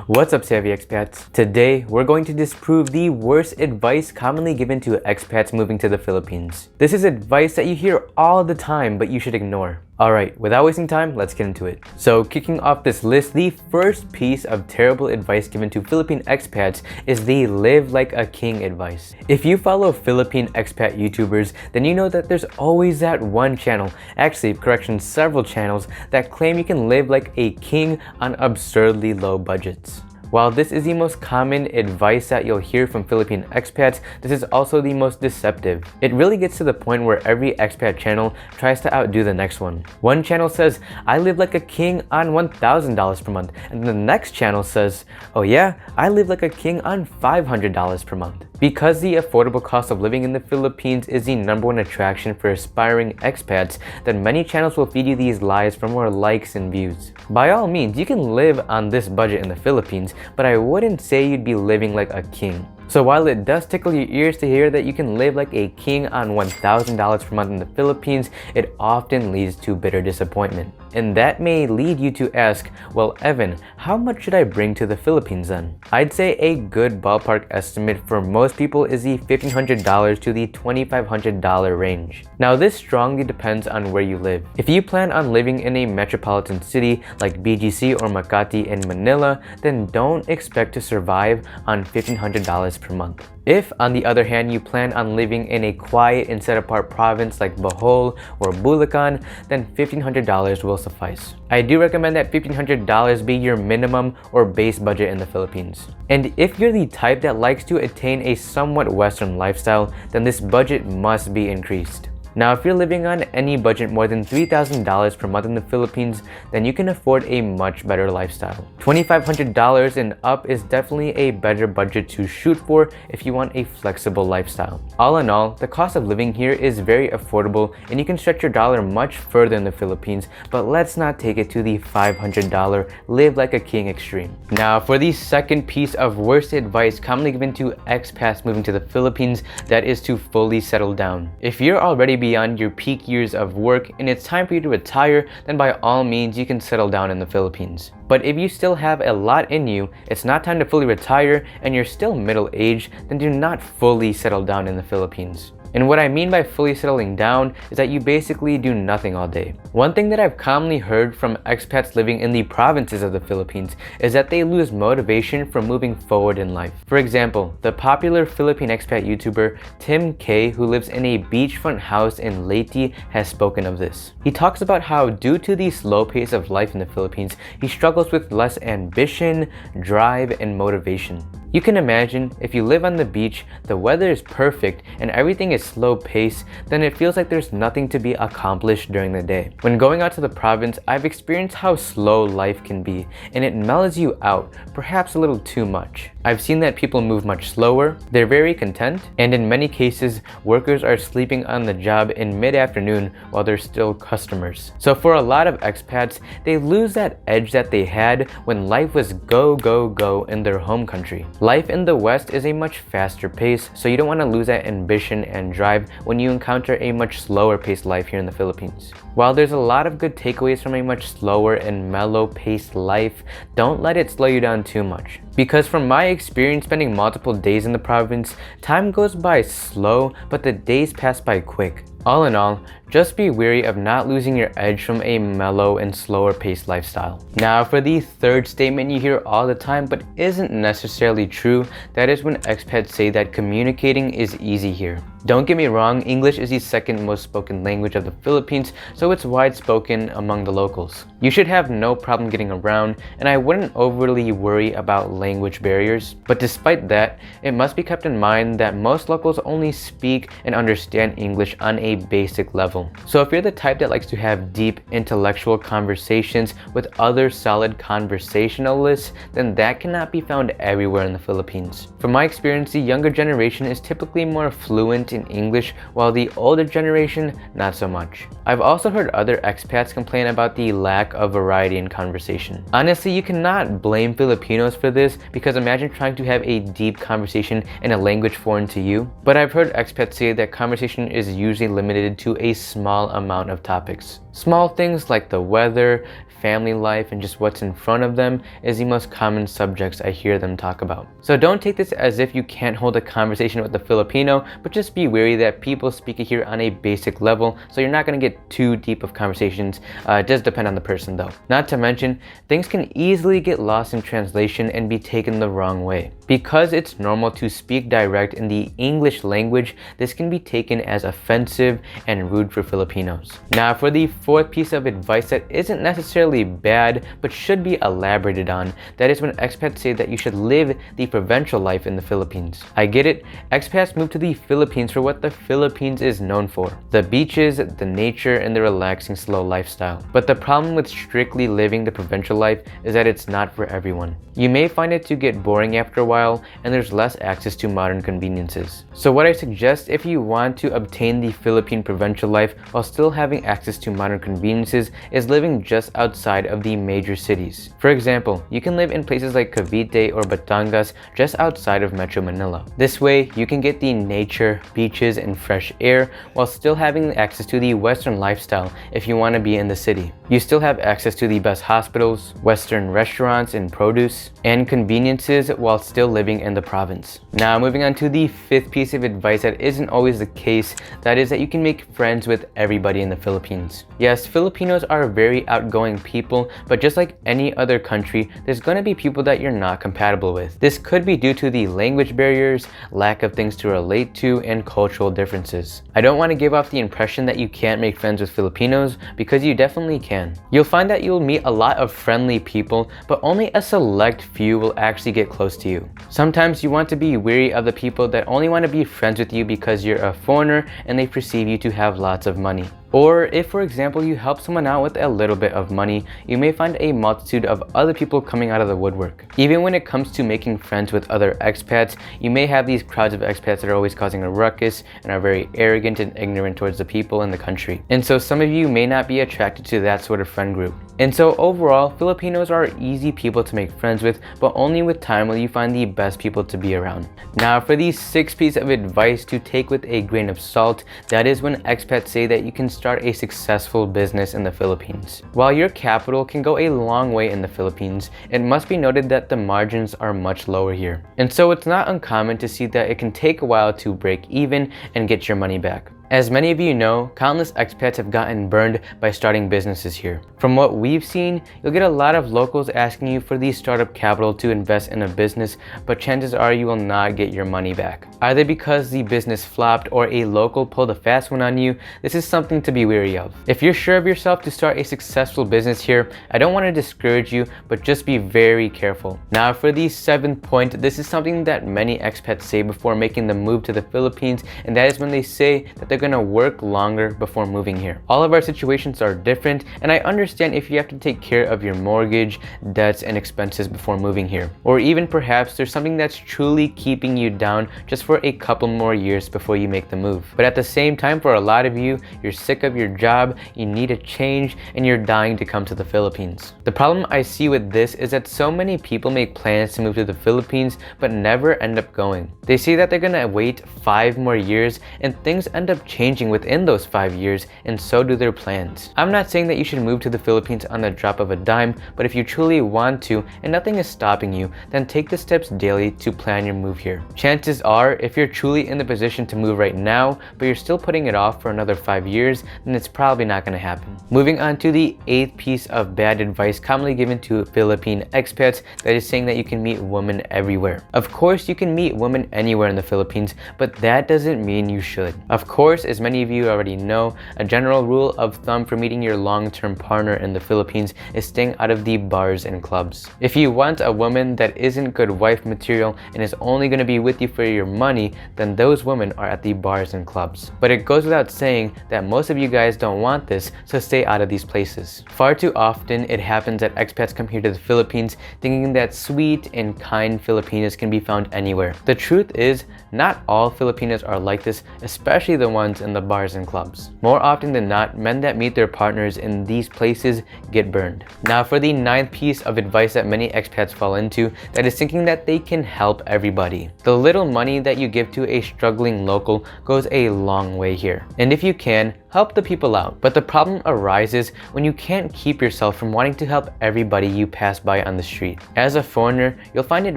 What's up, savvy expats? Today, we're going to disprove the worst advice commonly given to expats moving to the Philippines. This is advice that you hear all the time, but you should ignore. Alright, without wasting time, let's get into it. So, kicking off this list, the first piece of terrible advice given to Philippine expats is the live like a king advice. If you follow Philippine expat YouTubers, then you know that there's always that one channel, actually, correction, several channels, that claim you can live like a king on absurdly low budgets. While this is the most common advice that you'll hear from Philippine expats, this is also the most deceptive. It really gets to the point where every expat channel tries to outdo the next one. One channel says, I live like a king on $1,000 per month, and the next channel says, oh yeah, I live like a king on $500 per month. Because the affordable cost of living in the Philippines is the #1 attraction for aspiring expats, then many channels will feed you these lies for more likes and views. By all means, you can live on this budget in the Philippines, but I wouldn't say you'd be living like a king. So while it does tickle your ears to hear that you can live like a king on $1,000 per month in the Philippines, it often leads to bitter disappointment. And that may lead you to ask, well, Evan, how much should I bring to the Philippines then? I'd say a good ballpark estimate for most people is the $1,500 to the $2,500 range. Now, this strongly depends on where you live. If you plan on living in a metropolitan city like BGC or Makati in Manila, then don't expect to survive on $1,500 per month. If, on the other hand, you plan on living in a quiet and set-apart province like Bohol or Bulacan, then $1,500 will suffice. I do recommend that $1,500 be your minimum or base budget in the Philippines. And if you're the type that likes to attain a somewhat Western lifestyle, then this budget must be increased. Now, if you're living on any budget more than $3,000 per month in the Philippines, then you can afford a much better lifestyle. $2,500 and up is definitely a better budget to shoot for if you want a flexible lifestyle. All in all, the cost of living here is very affordable and you can stretch your dollar much further in the Philippines, but let's not take it to the $500 live like a king extreme. Now, for the second piece of worst advice commonly given to expats moving to the Philippines, that is to fully settle down. If you're already beyond your peak years of work and it's time for you to retire, then by all means you can settle down in the Philippines. But if you still have a lot in you, it's not time to fully retire, and you're still middle-aged, then do not fully settle down in the Philippines. And what I mean by fully settling down is that you basically do nothing all day. One thing that I've commonly heard from expats living in the provinces of the Philippines is that they lose motivation from moving forward in life. For example, the popular Philippine expat YouTuber Tim K, who lives in a beachfront house in Leyte, has spoken of this. He talks about how due to the slow pace of life in the Philippines, he struggles with less ambition, drive, and motivation. You can imagine, if you live on the beach, the weather is perfect, and everything is slow paced, then it feels like there's nothing to be accomplished during the day. When going out to the province, I've experienced how slow life can be, and it mellows you out, perhaps a little too much. I've seen that people move much slower, they're very content, and in many cases, workers are sleeping on the job in mid-afternoon while they're still customers. So for a lot of expats, they lose that edge that they had when life was go, go, go in their home country. Life in the West is a much faster pace, so you don't want to lose that ambition and drive when you encounter a much slower paced life here in the Philippines. While there's a lot of good takeaways from a much slower and mellow paced life, don't let it slow you down too much. Because from my experience spending multiple days in the province, time goes by slow, but the days pass by quick. All in all, just be wary of not losing your edge from a mellow and slower paced lifestyle. Now, for the third statement you hear all the time but isn't necessarily true, that is when expats say that communicating is easy here. Don't get me wrong, English is the second most spoken language of the Philippines, so it's widespoken among the locals. You should have no problem getting around, and I wouldn't overly worry about language barriers. But despite that, it must be kept in mind that most locals only speak and understand English on a basic level. So if you're the type that likes to have deep intellectual conversations with other solid conversationalists, then that cannot be found everywhere in the Philippines. From my experience, the younger generation is typically more fluent in English, while the older generation, not so much. I've also heard other expats complain about the lack of variety in conversation. Honestly, you cannot blame Filipinos for this, because imagine trying to have a deep conversation in a language foreign to you. But I've heard expats say that conversation is usually limited to a small amount of topics. Small things like the weather, family life and just what's in front of them is the most common subjects I hear them talk about. So don't take this as if you can't hold a conversation with a Filipino, but just be wary that people speak it here on a basic level, so you're not going to get too deep of conversations. It does depend on the person though. Not to mention, things can easily get lost in translation and be taken the wrong way. Because it's normal to speak direct in the English language, this can be taken as offensive and rude for Filipinos. Now for the fourth piece of advice that isn't necessarily bad, but should be elaborated on, that is when expats say that you should live the provincial life in the Philippines. I get it, expats move to the Philippines for what the Philippines is known for: the beaches, the nature, and the relaxing slow lifestyle. But the problem with strictly living the provincial life is that it's not for everyone. You may find it to get boring after a while, and there's less access to modern conveniences. So what I suggest, if you want to obtain the Philippine provincial life while still having access to modern conveniences, is living just outside of the major cities. For example, you can live in places like Cavite or Batangas just outside of Metro Manila. This way, you can get the nature, beaches, and fresh air while still having access to the Western lifestyle if you want to be in the city. You still have access to the best hospitals, Western restaurants and produce, and conveniences while still living in the province. Now moving on to the fifth piece of advice that isn't always the case, that is that you can make friends with everybody in the Philippines. Yes, Filipinos are very outgoing people, but just like any other country, there's going to be people that you're not compatible with. This could be due to the language barriers, lack of things to relate to, and cultural differences. I don't want to give off the impression that you can't make friends with Filipinos, because you definitely can. You'll find that you'll meet a lot of friendly people, but only a select few will actually get close to you. Sometimes you want to be wary of the people that only want to be friends with you because you're a foreigner and they perceive you to have lots of money. Or if, for example, you help someone out with a little bit of money, you may find a multitude of other people coming out of the woodwork. Even when it comes to making friends with other expats, you may have these crowds of expats that are always causing a ruckus and are very arrogant and ignorant towards the people in the country. And so some of you may not be attracted to that sort of friend group. And so overall, Filipinos are easy people to make friends with, but only with time will you find the best people to be around. Now for the sixth piece of advice to take with a grain of salt, that is when expats say that you can start a successful business in the Philippines. While your capital can go a long way in the Philippines, it must be noted that the margins are much lower here. And so it's not uncommon to see that it can take a while to break even and get your money back. As many of you know, countless expats have gotten burned by starting businesses here. From what we've seen, you'll get a lot of locals asking you for the startup capital to invest in a business, but chances are you will not get your money back. Either because the business flopped or a local pulled a fast one on you, this is something to be wary of. If you're sure of yourself to start a successful business here, I don't want to discourage you, but just be very careful. Now for the seventh point, this is something that many expats say before making the move to the Philippines, and that is when they say that they're going to work longer before moving here. All of our situations are different, and I understand if you have to take care of your mortgage, debts, and expenses before moving here. Or even perhaps there's something that's truly keeping you down just for a couple more years before you make the move. But at the same time, for a lot of you, you're sick of your job, you need a change, and you're dying to come to the Philippines. The problem I see with this is that so many people make plans to move to the Philippines but never end up going. They say that they're gonna wait 5 more years, and things end up changing within those 5 years, and so do their plans. I'm not saying that you should move to the Philippines on the drop of a dime, but if you truly want to and nothing is stopping you, then take the steps daily to plan your move here. Chances are, if you're truly in the position to move right now, but you're still putting it off for another 5 years, then it's probably not going to happen. Moving on to the 8th piece of bad advice commonly given to Philippine expats, that is saying that you can meet women everywhere. Of course, you can meet women anywhere in the Philippines, but that doesn't mean you should. Of course, as many of you already know, a general rule of thumb for meeting your long-term partner in the Philippines is staying out of the bars and clubs. If you want a woman that isn't good wife material and is only going to be with you for your money, then those women are at the bars and clubs. But it goes without saying that most of you guys don't want this, so stay out of these places. Far too often, it happens that expats come here to the Philippines thinking that sweet and kind Filipinas can be found anywhere. The truth is, not all Filipinas are like this, especially the ones in the bars and clubs. More often than not, men that meet their partners in these places get burned. Now for the 9th piece of advice that many expats fall into, that is thinking that they can help everybody. The little money that you give to a struggling local goes a long way here. And if you can, help the people out. But the problem arises when you can't keep yourself from wanting to help everybody you pass by on the street. As a foreigner, you'll find it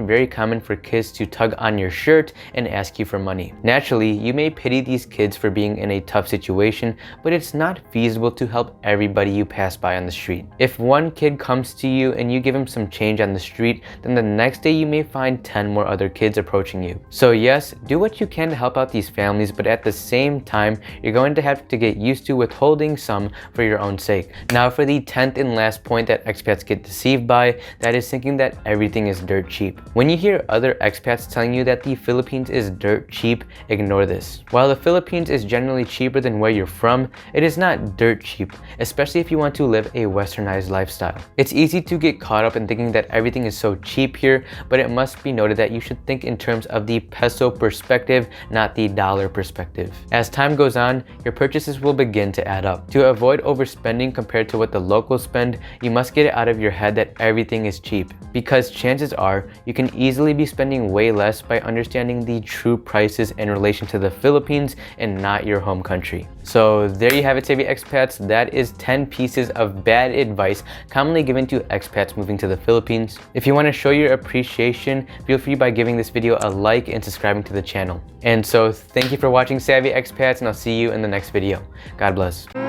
very common for kids to tug on your shirt and ask you for money. Naturally, you may pity these kids for being in a tough situation, but it's not feasible to help everybody you pass by on the street. If one kid comes to you and you give him some change on the street, then the next day you may find 10 more other kids approaching you. So yes, do what you can to help out these families, but at the same time, you're going to have to get used to withholding some for your own sake. Now for the 10th and last point that expats get deceived by, that is thinking that everything is dirt cheap. When you hear other expats telling you that the Philippines is dirt cheap, ignore this. While the Philippines is generally cheaper than where you're from, it is not dirt cheap, especially if you want to live a westernized lifestyle. It's easy to get caught up in thinking that everything is so cheap here, but it must be noted that you should think in terms of the peso perspective, not the dollar perspective. As time goes on, your purchases will begin to add up. To avoid overspending compared to what the locals spend, you must get it out of your head that everything is cheap, because chances are you can easily be spending way less by understanding the true prices in relation to the Philippines and not your home country. So there you have it, savvy expats. That is 10 pieces of bad advice commonly given to expats moving to the Philippines. If you want to show your appreciation, feel free by giving this video a like and subscribing to the channel. And so thank you for watching, savvy expats, and I'll see you in the next video. God bless.